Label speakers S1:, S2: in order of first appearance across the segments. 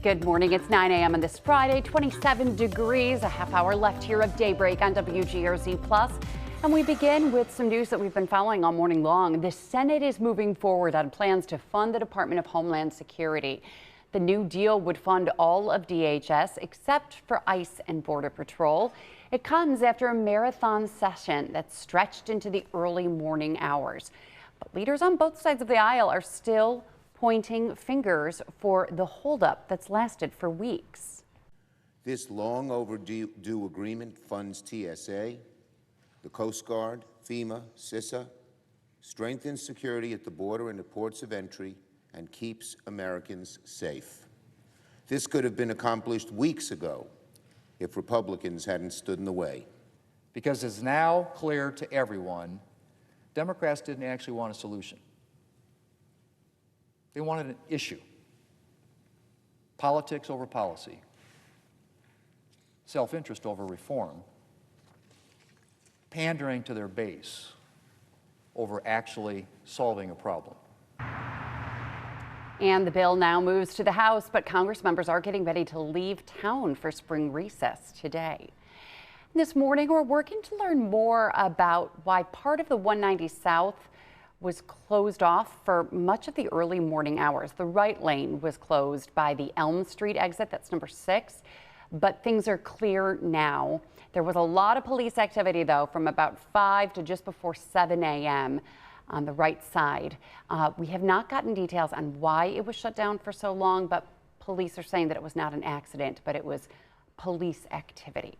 S1: Good morning. It's 9 a.m. on this Friday, 27 degrees, a half hour left here of Daybreak on WGRZ Plus. And we begin with some news that we've been following all morning long. The Senate is moving forward on plans to fund the Department of Homeland Security. The new deal would fund all of DHS except for ICE and Border Patrol. It comes after a marathon session that stretched into the early morning hours. But leaders on both sides of the aisle are still pointing fingers for the holdup that's lasted for weeks.
S2: This long overdue agreement funds TSA, the Coast Guard, FEMA, CISA, strengthens security at the border and the ports of entry, and keeps Americans safe. This could have been accomplished weeks ago if Republicans hadn't stood in the way.
S3: Because it's now clear to everyone, Democrats didn't actually want a solution. They wanted an issue. Politics over policy. Self-interest over reform. Pandering to their base over actually solving a problem.
S1: And the bill now moves to the House, but Congress members are getting ready to leave town for spring recess today. This morning, we're working to learn more about why part of the 190 South was closed off for much of the early morning hours. The right lane was closed by the Elm Street exit, that's number 6, but things are clear now. There was a lot of police activity, though, from about 5 to just before 7 a.m. on the right side. We have not gotten details on why it was shut down for so long, but police are saying that it was not an accident, but it was police activity.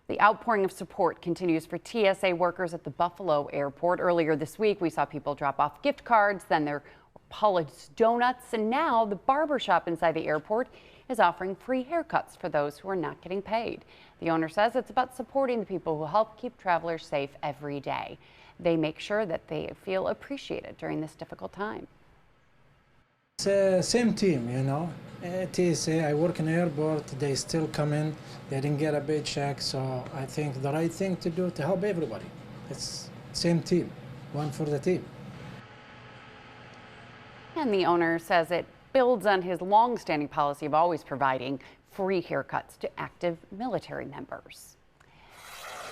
S1: The outpouring of support continues for TSA workers at the Buffalo airport. Earlier this week, we saw people drop off gift cards, then there were Pollard's Donuts, and now the barber shop inside the airport is offering free haircuts for those who are not getting paid. The owner says it's about supporting the people who help keep travelers safe every day. They make sure that they feel appreciated during this difficult time.
S4: It's same team, you know. TSA, I work in the airport, they still come in, they didn't get a paycheck, so I think the right thing to do to help everybody. It's same team, one for the team. And
S1: the owner says it builds on his long-standing policy of always providing free haircuts to active military members.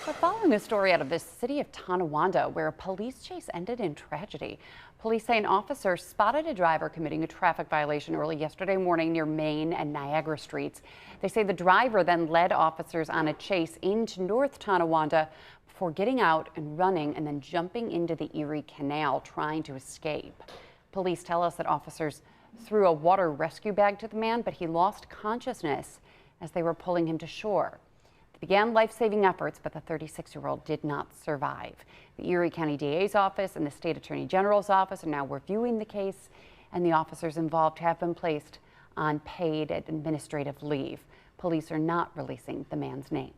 S1: We're following a story out of the city of Tonawanda where a police chase ended in tragedy. Police say an officer spotted a driver committing a traffic violation early yesterday morning near Main and Niagara Streets. They say the driver then led officers on a chase into North Tonawanda before getting out and running and then jumping into the Erie Canal trying to escape. Police tell us that officers threw a water rescue bag to the man, but he lost consciousness as they were pulling him to shore. They began life-saving efforts, but the 36-year-old did not survive. The Erie County DA's office and the State Attorney General's office are now reviewing the case, and the officers involved have been placed on paid administrative leave. Police are not releasing the man's name.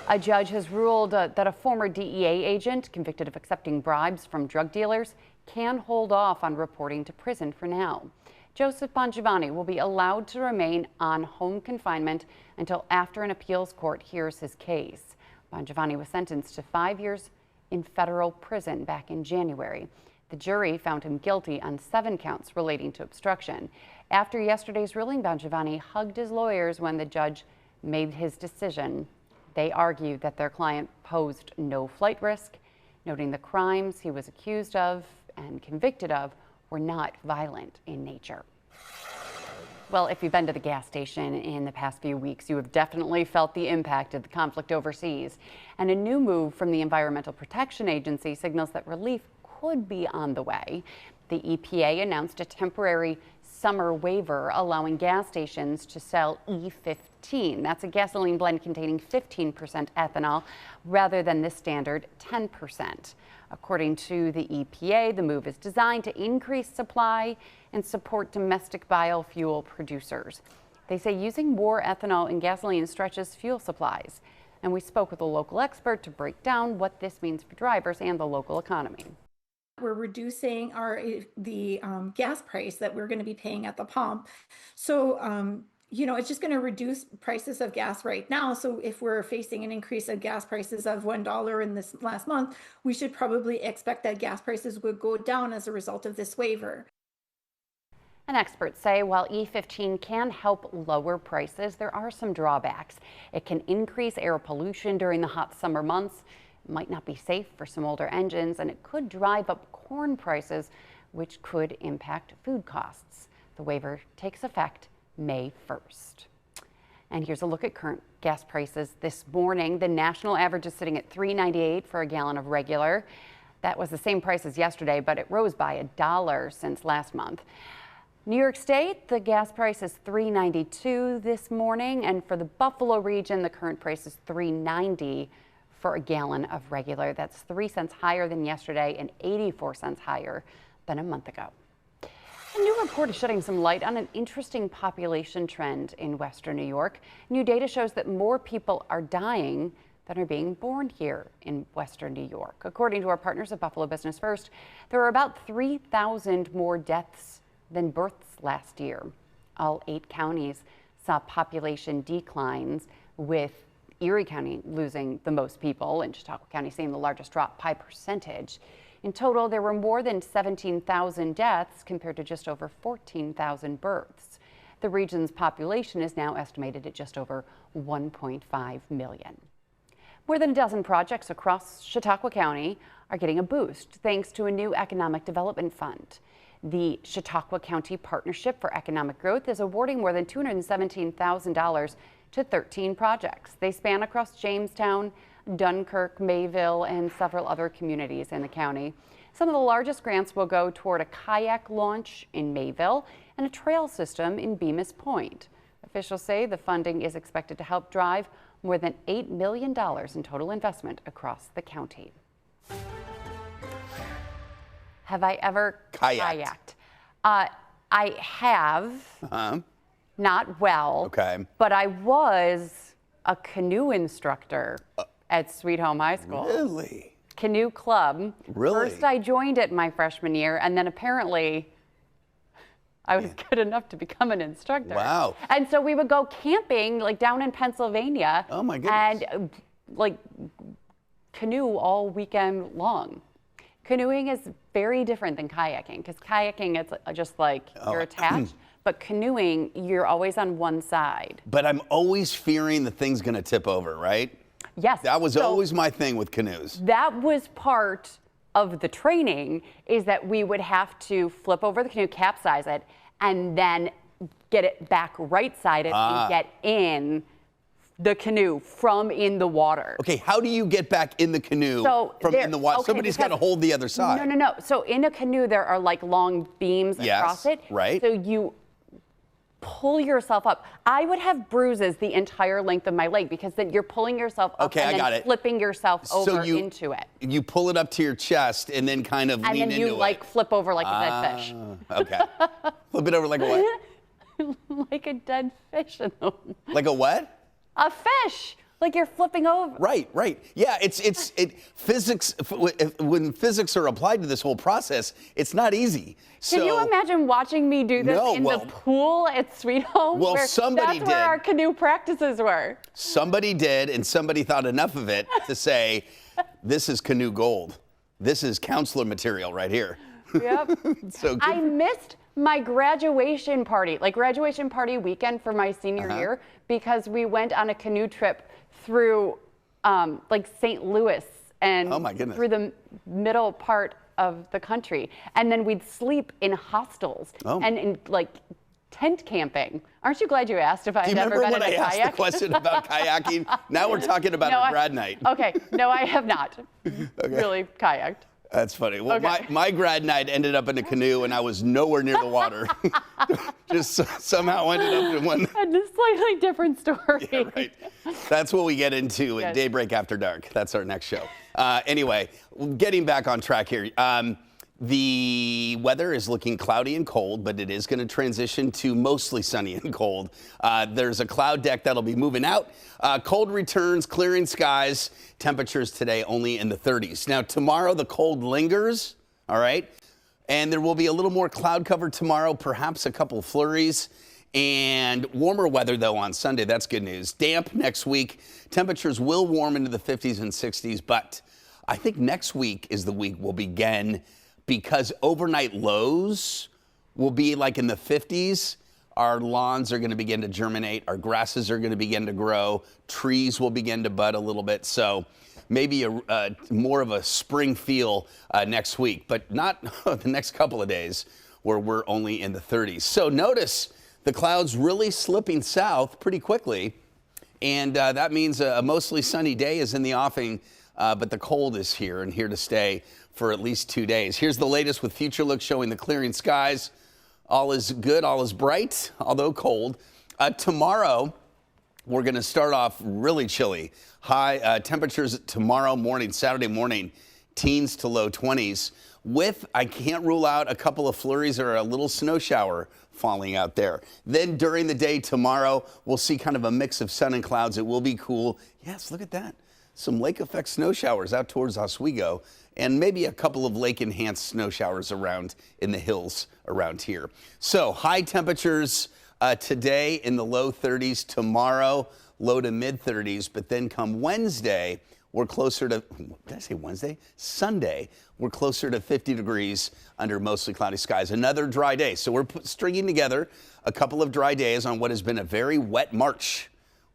S1: A judge has ruled that a former DEA agent convicted of accepting bribes from drug dealers can hold off on reporting to prison for now. Joseph Bongiovanni will be allowed to remain on home confinement until after an appeals court hears his case. Bongiovanni was sentenced to 5 years in federal prison back in January. The jury found him guilty on 7 counts relating to obstruction. After yesterday's ruling, Bongiovanni hugged his lawyers when the judge made his decision. They argued that their client posed no flight risk, noting the crimes he was accused of and convicted of were not violent in nature. Well, if you've been to the gas station in the past few weeks, you have definitely felt the impact of the conflict overseas. And a new move from the Environmental Protection Agency signals that relief could be on the way. The EPA announced a temporary summer waiver allowing gas stations to sell E15. That's a gasoline blend containing 15% ethanol rather than the standard 10%. According to the EPA, the move is designed to increase supply and support domestic biofuel producers. They say using more ethanol in gasoline stretches fuel supplies. And we spoke with a local expert to break down what this means for drivers and the local economy.
S5: We're reducing the gas price that we're going to be paying at the pump. So, it's just going to reduce prices of gas right now. So if we're facing an increase of gas prices of $1 in this last month, we should probably expect that gas prices would go down as a result of this waiver.
S1: And experts say while E15 can help lower prices, there are some drawbacks. It can increase air pollution during the hot summer months, it might not be safe for some older engines, and it could drive up corn prices, which could impact food costs. The waiver takes effect May 1st. And here's a look at current gas prices this morning. The national average is sitting at $3.98 for a gallon of regular. That was the same price as yesterday, but it rose by $1 since last month. New York State, the gas price is $3.92 this morning, and for the Buffalo region, the current price is $3.90 for a gallon of regular. That's 3 cents higher than yesterday and 84 cents higher than a month ago. A new report is shedding some light on an interesting population trend in Western New York. New data shows that more people are dying than are being born here in Western New York. According to our partners at Buffalo Business First, there are about 3,000 more deaths than births last year. All 8 counties saw population declines, with Erie County losing the most people and Chautauqua County seeing the largest drop by percentage. In total, there were more than 17,000 deaths compared to just over 14,000 births. The region's population is now estimated at just over 1.5 million. More than a dozen projects across Chautauqua County are getting a boost thanks to a new economic development fund. The Chautauqua County Partnership for Economic Growth is awarding more than $217,000 to 13 projects. They span across Jamestown, Dunkirk, Mayville, and several other communities in the county. Some of the largest grants will go toward a kayak launch in Mayville and a trail system in Bemis Point. Officials say the funding is expected to help drive more than $8 million in total investment across the county. Have I ever kayaked? I have. Not well. Okay. But I was a canoe instructor at Sweet Home High School.
S6: Really?
S1: Canoe club.
S6: Really?
S1: First I joined it my freshman year, and then apparently I was good enough to become an instructor.
S6: Wow.
S1: And so we would go camping like down in Pennsylvania.
S6: Oh my goodness.
S1: And like canoe all weekend long. Canoeing is very different than kayaking, because kayaking, it's just like you're attached. But canoeing, you're always on one side.
S6: But I'm always fearing the thing's going to tip over, right?
S1: Yes.
S6: That was always my thing with canoes.
S1: That was part of the training, is that we would have to flip over the canoe, capsize it, and then get it back right-sided and get in the canoe from in the water.
S6: Okay, how do you get back in the canoe from in the water? Somebody's got to hold the other side.
S1: No. So in a canoe, there are like long beams across it.
S6: Right.
S1: So you pull yourself up. I would have bruises the entire length of my leg, because then you're pulling yourself up and then flipping yourself over into it.
S6: You pull it up to your chest and then kind of lean into it.
S1: And then you like flip over like a dead fish.
S6: Okay. Flip it over like a what?
S1: Like a dead fish.
S6: Like a what?
S1: A fish. Like you're flipping over.
S6: Right. Yeah, physics, when physics are applied to this whole process, it's not easy.
S1: Can you imagine watching me do this in the pool at Sweet Home?
S6: Well, somebody did.
S1: That's where our canoe practices were.
S6: Somebody did, and somebody thought enough of it to say, this is canoe gold. This is counselor material right here.
S1: Yep.
S6: So
S1: I missed my graduation party, like graduation party weekend for my senior year, because we went on a canoe trip through like St. Louis and through the middle part of the country. And then we'd sleep in hostels and in like tent camping. Aren't you glad you asked if I had ever been in a kayak?
S6: Do you remember when I asked the question about kayaking? Now we're talking about a grad night.
S1: Okay, no, I have not really kayaked.
S6: That's funny. Well, my grad night ended up in a canoe, and I was nowhere near the water. Just somehow ended up in one.
S1: And a slightly different story.
S6: Yeah, right. That's what we get into in Daybreak After Dark. That's our next show. Anyway, getting back on track here. The weather is looking cloudy and cold, but it is going to transition to mostly sunny and cold. There's a cloud deck that'll be moving out. Cold returns, clearing skies. Temperatures today only in the 30s. Now, tomorrow the cold lingers, all right? And there will be a little more cloud cover tomorrow, perhaps a couple flurries. And warmer weather, though, on Sunday. That's good news. Damp next week. Temperatures will warm into the 50s and 60s, but I think next week is the week we'll begin, because overnight lows will be like in the 50s. Our lawns are going to begin to germinate. Our grasses are going to begin to grow. Trees will begin to bud a little bit. So maybe more of a spring feel next week, but not the next couple of days where we're only in the 30s. So notice the clouds really slipping south pretty quickly. And that means a mostly sunny day is in the offing, but the cold is here and here to stay for at least 2 days. Here's the latest with Future Look showing the clearing skies. All is good, all is bright, although cold. Tomorrow, we're going to start off really chilly. High temperatures tomorrow morning, Saturday morning, teens to low 20s. With, I can't rule out a couple of flurries or a little snow shower falling out there. Then during the day tomorrow, we'll see kind of a mix of sun and clouds. It will be cool. Yes, look at that. Some lake effect snow showers out towards Oswego, and maybe a couple of lake enhanced snow showers around in the hills around here. So high temperatures today in the low 30s, tomorrow low to mid 30s, but then come Wednesday, we're closer to, did I say Wednesday? Sunday, we're closer to 50 degrees under mostly cloudy skies. Another dry day. So we're stringing together a couple of dry days on what has been a very wet March.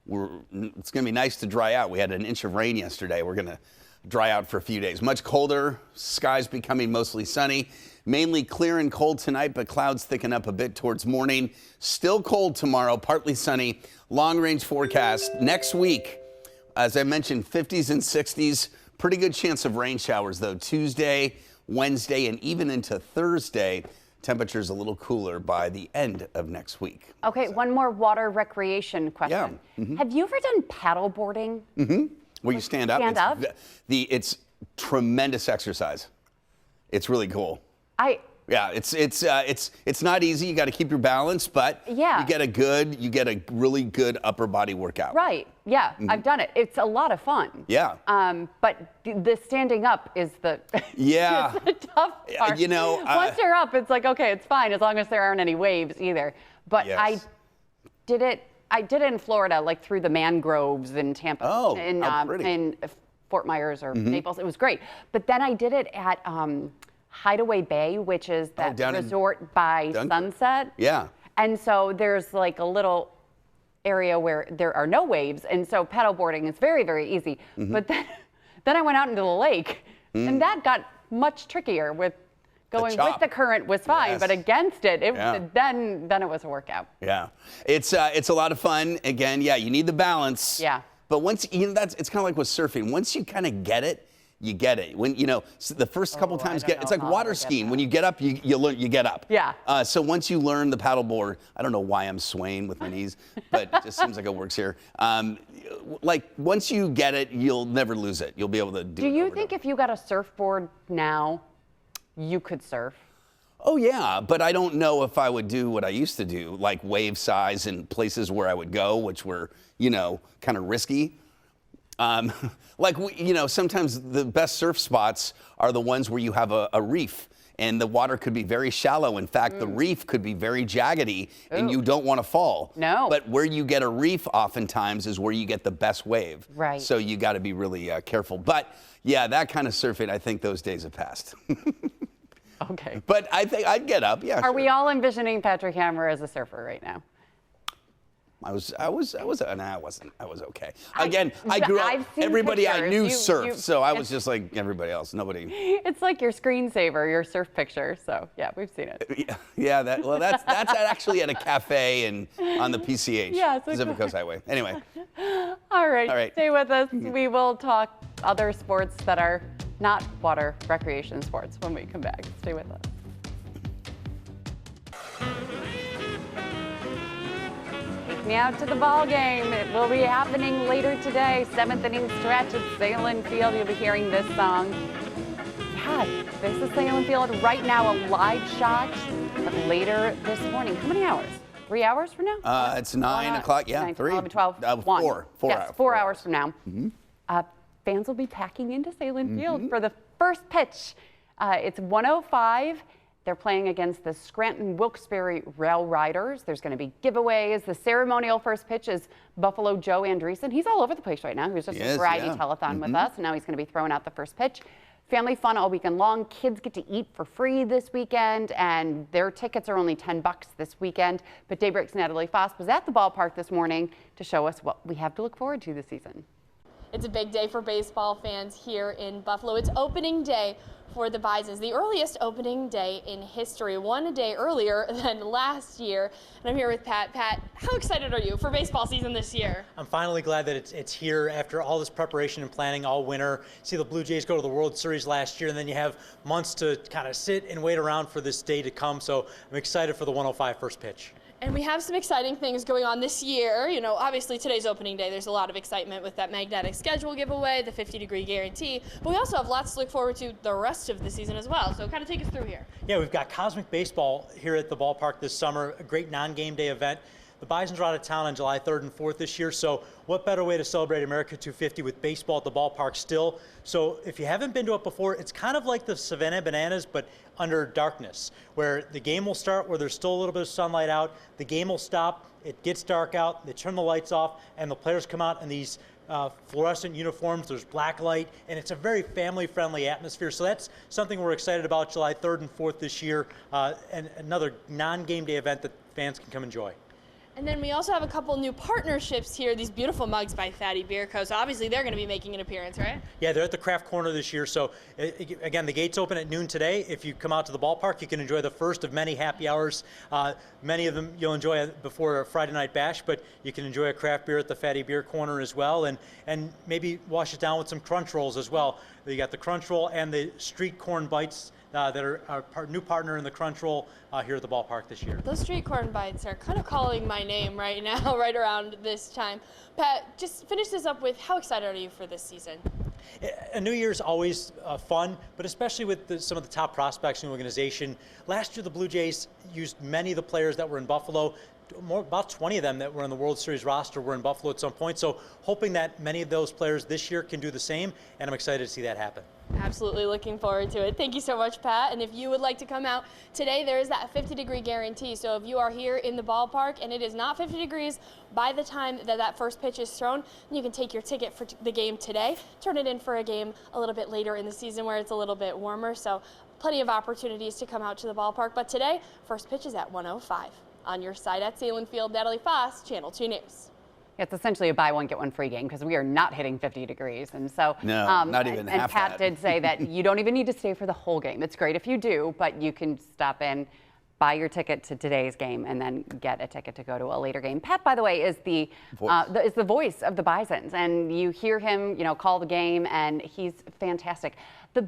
S6: It's going to be nice to dry out. We had an inch of rain yesterday. We're going to dry out for a few days. Much colder, skies becoming mostly sunny. Mainly clear and cold tonight, but clouds thicken up a bit towards morning. Still cold tomorrow, partly sunny. Long range forecast. Next week, as I mentioned, 50s and 60s. Pretty good chance of rain showers, though. Tuesday, Wednesday, and even into Thursday. Temperatures a little cooler by the end of next week.
S1: Okay, one more water recreation question.
S6: Yeah.
S1: Have you ever done paddle boarding?
S6: Where you stand up.
S1: Stand up?
S6: It's tremendous exercise. It's really cool. Yeah, it's not easy. You got to keep your balance, but
S1: yeah,
S6: you get a really good upper body workout.
S1: Right. Yeah, I've done it. It's a lot of fun.
S6: Yeah.
S1: But the standing up is the
S6: yeah
S1: is the tough part.
S6: You know,
S1: once you're up, it's like okay, it's fine as long as there aren't any waves either. But
S6: yes.
S1: I did it in Florida, like through the mangroves in Tampa.
S6: Oh,
S1: how pretty. In Fort Myers or Naples. It was great. But then I did it at Hideaway Bay, which is that resort by Sunset.
S6: Yeah.
S1: And so there's like a little area where there are no waves. And so paddleboarding is very, very easy. But then I went out into the lake and that got much trickier with going with the current was fine, but against it, then it was a workout.
S6: Yeah. It's a lot of fun. Again, yeah, you need the balance.
S1: Yeah.
S6: But once, it's kind of like with surfing. Once you kind of get it, you get it. When so the first couple times, it's like water skiing. When you get up, you learn. You get up.
S1: Yeah.
S6: So once you learn the paddleboard, I don't know why I'm swaying with my knees, but it just seems like it works here. Like once you get it, you'll never lose it. You'll be able to do it.
S1: Do you think if you got a surfboard now, you could surf?
S6: Oh yeah, but I don't know if I would do what I used to do, like wave size in places where I would go, which were kind of risky. Like, sometimes the best surf spots are the ones where you have a reef and the water could be very shallow. In fact, the reef could be very jaggedy and you don't want to fall.
S1: No.
S6: But where you get a reef oftentimes is where you get the best wave.
S1: Right.
S6: So you got to be really careful. But yeah, that kind of surfing, I think those days have passed.
S1: Okay.
S6: But I think I'd get up, yeah.
S1: Are we all envisioning Patrick Hammer as a surfer right now?
S6: I was okay. Again, I grew up, everybody I knew surfed, so I was just like everybody else, nobody.
S1: It's like your screensaver, your surf picture, so yeah, we've seen it.
S6: Yeah, that's actually at a cafe and on the PCH,
S1: yeah,
S6: Pacific Coast Highway. Anyway.
S1: All right, stay with us. We will talk other sports that are not water recreation sports when we come back. Stay with us. Take me out to the ball game. It will be happening later today. 7th inning stretch at Salem Field. You'll be hearing this song. Yeah, this is Salem Field right now, a live shot, but later this morning. How many hours? 3 hours from now?
S6: It's 9 o'clock. Yeah,
S1: 9,
S6: 3.
S1: 11, 12,
S6: 1.
S1: 4 yes, 4 hours from now. Fans will be packing into Salem Field for the first pitch. It's 1:05. They're playing against the Scranton Wilkes-Barre Rail Riders. There's going to be giveaways. The ceremonial first pitch is Buffalo Joe Andreessen. He's all over the place right now. He was just a variety telethon with us, and now he's going to be throwing out the first pitch. family fun all weekend long. Kids get to eat for free this weekend, and their tickets are only $10 this weekend. But Daybreak's Natalie Foss was at the ballpark this morning to show us what we have to look forward to this season.
S7: It's a big day for baseball fans here in Buffalo. It's opening day for the Bisons, the earliest opening day in history, one day earlier than last year. And I'm here with Pat. Pat, how excited are you for baseball season this year?
S8: I'm finally glad that it's here after all this preparation and planning all winter. See the Blue Jays go to the World Series last year, and then you have months to kind of sit and wait around for this day to come. So I'm excited for the 105 first pitch.
S7: And we have some exciting things going on this year. You know, obviously today's opening day, there's a lot of excitement with that magnetic schedule giveaway, the 50-degree guarantee, but we also have lots to look forward to the rest of the season as well. So kind of take us through here.
S8: Yeah, we've got Cosmic Baseball here at the ballpark this summer, a great non-game day event. The Bisons are out of town on July 3rd and 4th this year, so what better way to celebrate America 250 with baseball at the ballpark still? So if you haven't been to it before, it's kind of like the Savannah Bananas, but under darkness, where the game will start where there's still a little bit of sunlight out, the game will stop, it gets dark out, they turn the lights off, and the players come out in these fluorescent uniforms. There's black light, and it's a very family-friendly atmosphere. So that's something we're excited about July 3rd and 4th this year, and another non-game day event that fans can come enjoy.
S7: And then we also have a couple new partnerships here, these beautiful mugs by Fatty Beer Co. So obviously they're going to be making an appearance, right?
S8: Yeah, they're at the Craft Corner this year. So again, the gates open at noon today. If you come out to the ballpark, you can enjoy the first of many happy hours. Many of them you'll enjoy before a Friday night bash, but you can enjoy a craft beer at the Fatty Beer Corner as well, and maybe wash it down with some Crunch Rolls as well. You got the Crunch Roll and the Street Corn Bites that are our new partner in the Crunch Roll here at the ballpark this year.
S7: Those Street Corn Bites are kind of calling my name right now, right around this time. Pat, just finish this up with how excited are you for this season?
S8: A New Year's always fun, but especially with some of the top prospects in the organization. Last year, the Blue Jays used many of the players that were in Buffalo. About 20 of them that were in the World Series roster were in Buffalo at some point. So hoping that many of those players this year can do the same, and I'm excited to see that happen.
S7: Absolutely looking forward to it. Thank you so much, Pat. And if you would like to come out today, there is that 50-degree guarantee. So if you are here in the ballpark and it is not 50 degrees by the time that first pitch is thrown, you can take your ticket for the game today, turn it in for a game a little bit later in the season where it's a little bit warmer. So plenty of opportunities to come out to the ballpark. But today, first pitch is at 1:05. On your side at Salem Field, Natalie Foss, Channel 2 News.
S1: It's essentially a buy one, get one free game because we are not hitting 50 degrees. And so,
S6: no, not even half
S1: and Pat
S6: that.
S1: did say that you don't even need to stay for the whole game. It's great if you do, but you can stop in, buy your ticket to today's game, and then get a ticket to go to a later game. Pat, by the way, is the voice of the Bisons, and you hear him, call the game, and he's fantastic. The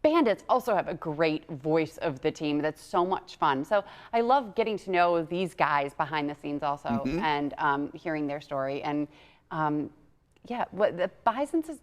S1: Bandits also have a great voice of the team that's so much fun. So I love getting to know these guys behind the scenes also, and hearing their story. And yeah, the Bisons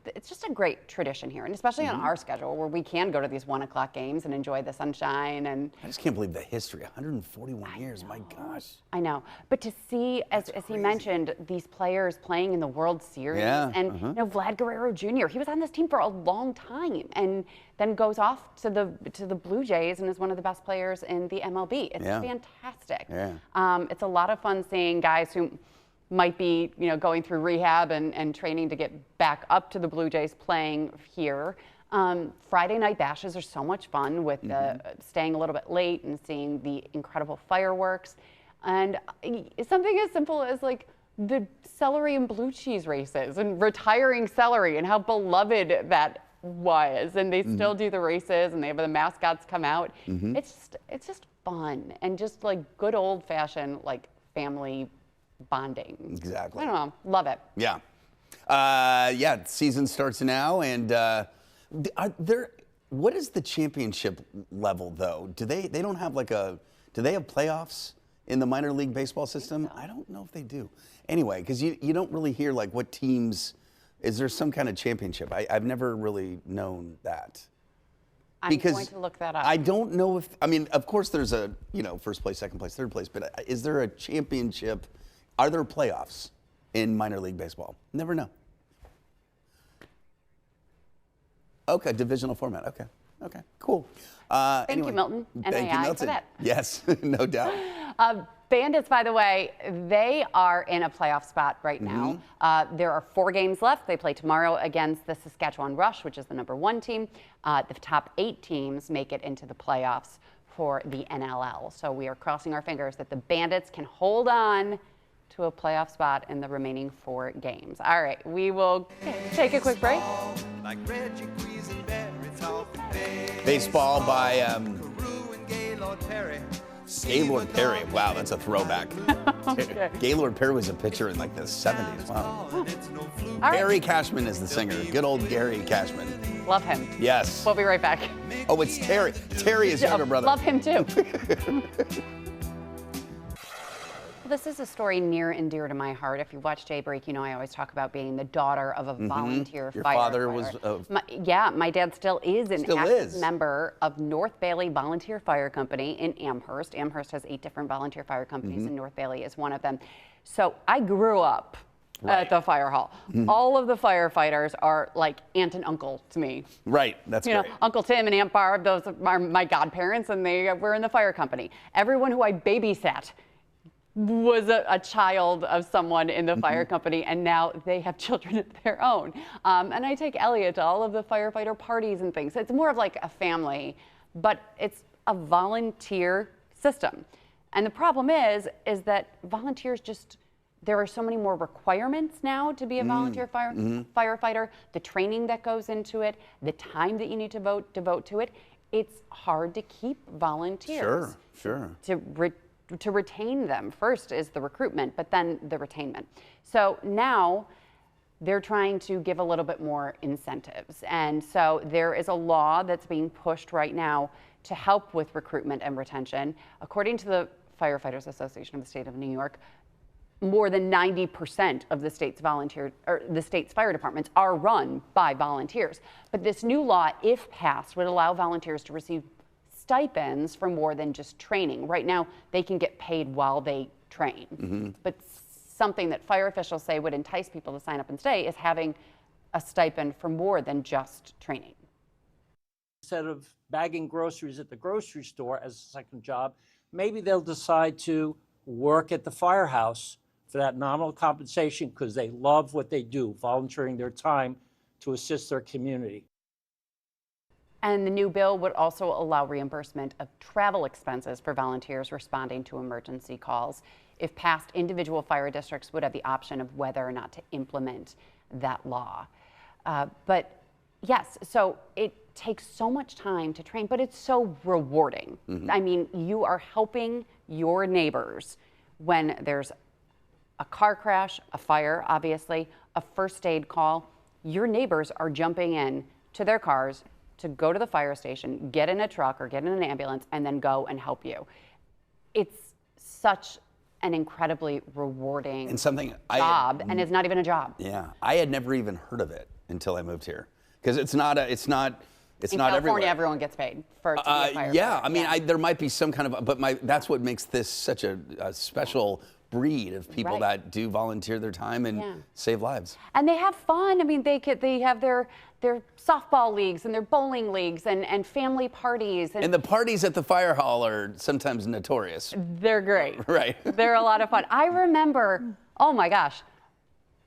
S1: it's just a great tradition here, and especially on our schedule where we can go to these 1 o'clock games and enjoy the sunshine. And
S6: I just can't believe the history, 141 years, my gosh.
S1: I know, but to see, as he mentioned, these players playing in the World Series, and Vlad Guerrero Jr., he was on this team for a long time, and then goes off to the Blue Jays and is one of the best players in the MLB. It's fantastic. It's a lot of fun seeing guys who might be, going through rehab and training to get back up to the Blue Jays playing here. Friday night bashes are so much fun with staying a little bit late and seeing the incredible fireworks. And something as simple as like the celery and blue cheese races and retiring celery and how beloved that was. And they still do the races and they have the mascots come out. It's just fun and just like good old fashioned like family bonding.
S6: Exactly.
S1: I don't know. Love it.
S6: Yeah. Season starts now, and what is the championship level though? Do they don't have do they have playoffs in the minor league baseball system? I don't know if they do. Anyway, because you don't really hear like what teams, is there some kind of championship? I've never really known that.
S1: I'm going to look that up.
S6: I don't know if, of course there's a, first place, second place, third place, but is there a championship? Are there playoffs in minor league baseball? Never know. Okay, divisional format. Okay, cool.
S1: Thank you, Milton.
S6: Thank you, Milton.
S1: for that.
S6: Yes, no doubt.
S1: Bandits, by the way, they are in a playoff spot right now. There are 4 games left. They play tomorrow against the Saskatchewan Rush, which is the #1 team. The top 8 teams make it into the playoffs for the NLL. So we are crossing our fingers that the Bandits can hold on to a playoff spot in the remaining 4 games. All right, we will take a quick break.
S6: Baseball by Gaylord Perry. Wow, that's a throwback.
S1: Okay.
S6: Gaylord Perry was a pitcher in like the 70s. Wow.
S1: All
S6: Gary
S1: right.
S6: Cashman is the singer. Good old Gary Cashman.
S1: Love him.
S6: Yes.
S1: We'll be right back.
S6: Oh, it's Terry. Terry is younger brother.
S1: Love him too. Well, this is a story near and dear to my heart. If you watch Daybreak, you know I always talk about being the daughter of a volunteer
S6: Your
S1: firefighter.
S6: father was
S1: my dad still is an
S6: Still
S1: active
S6: is.
S1: member of North Bailey Volunteer Fire Company in Amherst. Amherst has 8 different volunteer fire companies, and North Bailey is one of them. So I grew up at the fire hall. All of the firefighters are like aunt and uncle to me.
S6: Right, that's
S1: You know,
S6: great.
S1: Uncle Tim and Aunt Barb, those are my godparents, and they were in the fire company. Everyone who I babysat was a child of someone in the fire company, and now they have children of their own. And I take Elliot to all of the firefighter parties and things. It's more of like a family, but it's a volunteer system. And the problem is that volunteers just, there are so many more requirements now to be a volunteer firefighter, the training that goes into it, the time that you need to devote to it. It's hard to keep volunteers.
S6: Sure.
S1: To retain them. First is the recruitment, but then the retainment. So now they're trying to give a little bit more incentives. And so there is a law that's being pushed right now to help with recruitment and retention. According to the Firefighters Association of the State of New York, more than 90% of the state's fire departments are run by volunteers. But this new law, if passed, would allow volunteers to receive stipends for more than just training. Right now, they can get paid while they train. But something that fire officials say would entice people to sign up and stay is having a stipend for more than just training.
S9: Instead of bagging groceries at the grocery store as a second job, maybe they'll decide to work at the firehouse for that nominal compensation because they love what they do, volunteering their time to assist their community.
S1: And the new bill would also allow reimbursement of travel expenses for volunteers responding to emergency calls. If passed, individual fire districts would have the option of whether or not to implement that law. But yes, so it takes so much time to train, but it's so rewarding. I mean, you are helping your neighbors when there's a car crash, a fire, obviously, a first aid call. Your neighbors are jumping in to their cars to go to the fire station, get in a truck or get in an ambulance, and then go and help you. It's such an incredibly rewarding
S6: And something
S1: job, and it's not even a job.
S6: Yeah, I had never even heard of it until I moved here because it's not
S1: In California,
S6: everywhere.
S1: everyone gets paid for to be a firefighter.
S6: Yeah, I mean, there might be some kind of, but that's what makes this such a special breed of people that do volunteer their time and save lives.
S1: And they have fun. I mean, they have their softball leagues and their bowling leagues and family parties.
S6: And the parties at the fire hall are sometimes notorious.
S1: They're great.
S6: Right.
S1: They're a lot of fun. I remember, oh my gosh,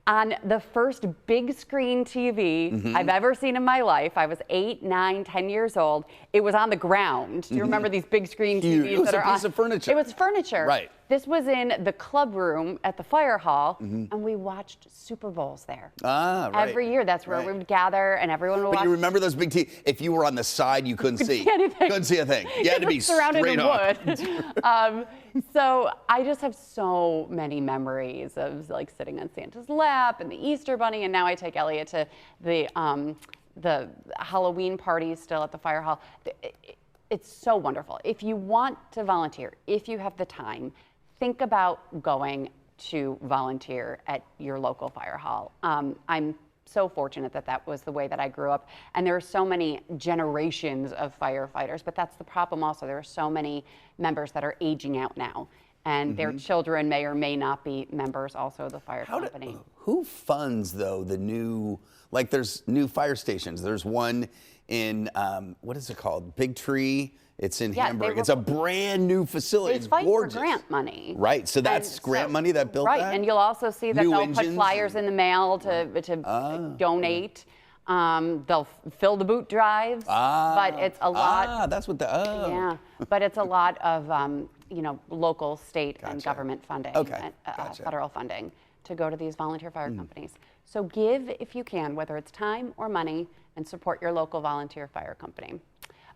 S1: on the first big screen TV I've ever seen in my life. I was 8, 9, 10 years old. It was on the ground. Do you remember these big screen TVs
S6: It was
S1: that
S6: a
S1: are
S6: piece
S1: on?
S6: of furniture.
S1: It was furniture.
S6: Right.
S1: This was in the club room at the fire hall, and we watched Super Bowls there.
S6: Ah, right.
S1: Every year, that's where we would gather, and everyone would watch.
S6: But you remember those big TVs? If you were on the side, you couldn't see.
S1: anything.
S6: Couldn't see a thing. You had to be
S1: surrounded
S6: straight
S1: in
S6: on.
S1: wood. So I just have so many memories of like sitting on Santa's lap and the Easter Bunny, and now I take Elliot to the Halloween parties still at the fire hall. It's so wonderful. If you want to volunteer, if you have the time, think about going to volunteer at your local fire hall. I'm so fortunate that was the way that I grew up. And there are so many generations of firefighters, but that's the problem also. There are so many members that are aging out now, and their children may or may not be members also of the fire company.
S6: Who funds, though, the new, like there's new fire stations. There's one in, what is it called? Big Tree. It's in
S1: Yeah,
S6: Hamburg. It's a brand new facility. It's
S1: fight
S6: gorgeous.
S1: for grant money.
S6: Right, so that's grant money that built that?
S1: Right, and you'll also see that
S6: New
S1: they'll put
S6: engines
S1: flyers in the mail to donate. They'll fill the boot drives, but it's a lot.
S6: That's what the,
S1: Yeah, but it's a lot of, you know, local, state, and government funding,
S6: Okay,
S1: federal funding to go to these volunteer fire companies. So give if you can, whether it's time or money, and support your local volunteer fire company.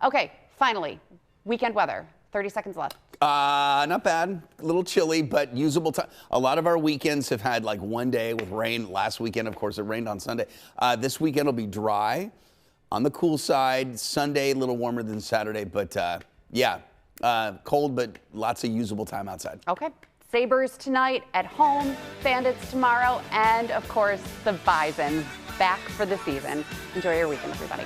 S1: Okay, finally, weekend weather. 30 seconds left.
S6: Not bad. A little chilly, but usable time. A lot of our weekends have had like one day with rain. Last weekend, of course, it rained on Sunday. This weekend will be dry, on the cool side. Sunday, a little warmer than Saturday, but yeah, cold, but lots of usable time outside.
S1: Okay. Sabres tonight at home, Bandits tomorrow, and of course, the Bisons back for the season. Enjoy your weekend, everybody.